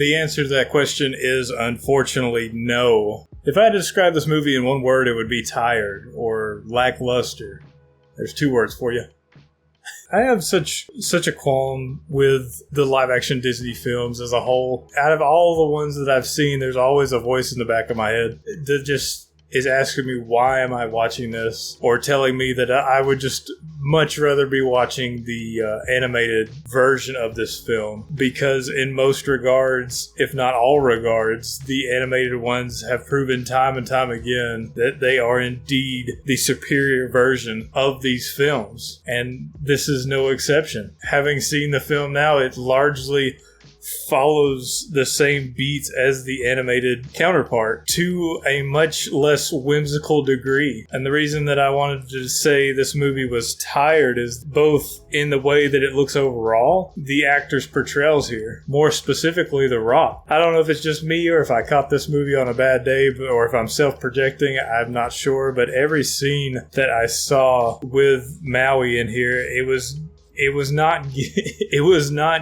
The answer to that question is unfortunately no. If I had to describe this movie in one word, it would be tired or lackluster. There's 2 words for you. I have such a qualm with the live-action Disney films as a whole. Out of all the ones that I've seen, there's always a voice in the back of my head that just is asking me, why am I watching this? Or telling me that I would just much rather be watching the animated version of this film. Because in most regards, if not all regards, the animated ones have proven time and time again that they are indeed the superior version of these films. And this is no exception. Having seen the film now, it largely follows the same beats as the animated counterpart to a much less whimsical degree. And the reason that I wanted to say this movie was tired is both in the way that it looks overall, the actors' portrayals here, more specifically The Rock. I don't know if it's just me or if I caught this movie on a bad day or if I'm self-projecting, I'm not sure, but every scene that I saw with Maui in here, it was not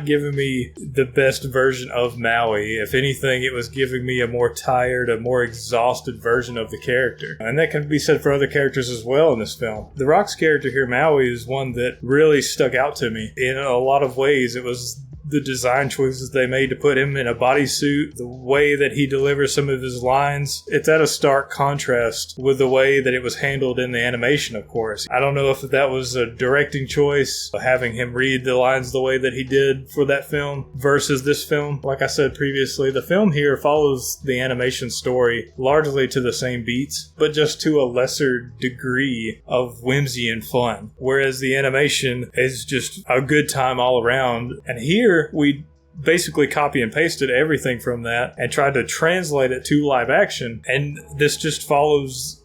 giving me the best version of Maui. If anything, it was giving me a more tired, a more exhausted version of the character. And that can be said for other characters as well in this film. The Rock's character here, Maui, is one that really stuck out to me. In a lot of ways, it was the design choices they made to put him in a bodysuit, the way that he delivers some of his lines, it's at a stark contrast with the way that it was handled in the animation, of course. I don't know if that was a directing choice, having him read the lines the way that he did for that film versus this film. Like I said previously, the film here follows the animation story largely to the same beats, but just to a lesser degree of whimsy and fun. Whereas the animation is just a good time all around. And here, we basically copy and pasted everything from that and tried to translate it to live action. And this just follows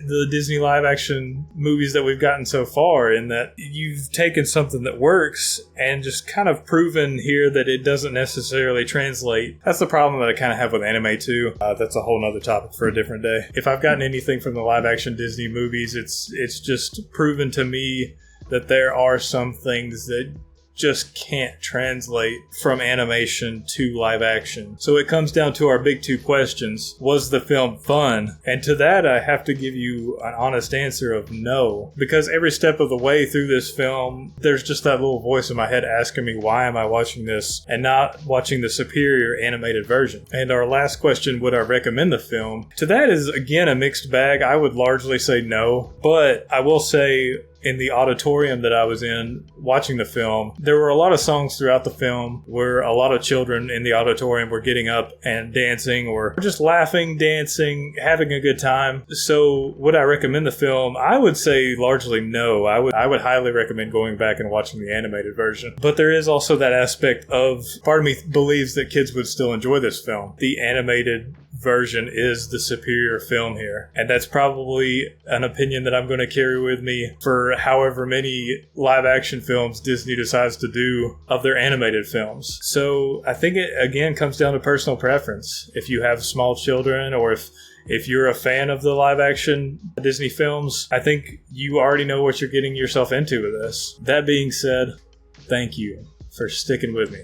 the Disney live action movies that we've gotten so far, in that you've taken something that works and just kind of proven here that it doesn't necessarily translate. That's the problem that I kind of have with anime too. That's a whole nother topic for a different day. If I've gotten anything from the live action Disney movies, it's just proven to me that there are some things that just can't translate from animation to live action. So it comes down to our big 2 questions. Was the film fun? And to that, I have to give you an honest answer of no. Because every step of the way through this film, there's just that little voice in my head asking me, why am I watching this and not watching the superior animated version? And our last question, would I recommend the film? To that is, again, a mixed bag. I would largely say no. But I will say, in the auditorium that I was in watching the film, there were a lot of songs throughout the film where a lot of children in the auditorium were getting up and dancing or just laughing, dancing, having a good time. So would I recommend the film? I would say largely no. I would highly recommend going back and watching the animated version. But there is also that aspect of, part of me believes that kids would still enjoy this film. The animated version is the superior film here. And that's probably an opinion that I'm going to carry with me for however many live action films Disney decides to do of their animated films. So I think it again comes down to personal preference. If you have small children, or if you're a fan of the live action Disney films, I think you already know what you're getting yourself into with this. That being said, thank you for sticking with me.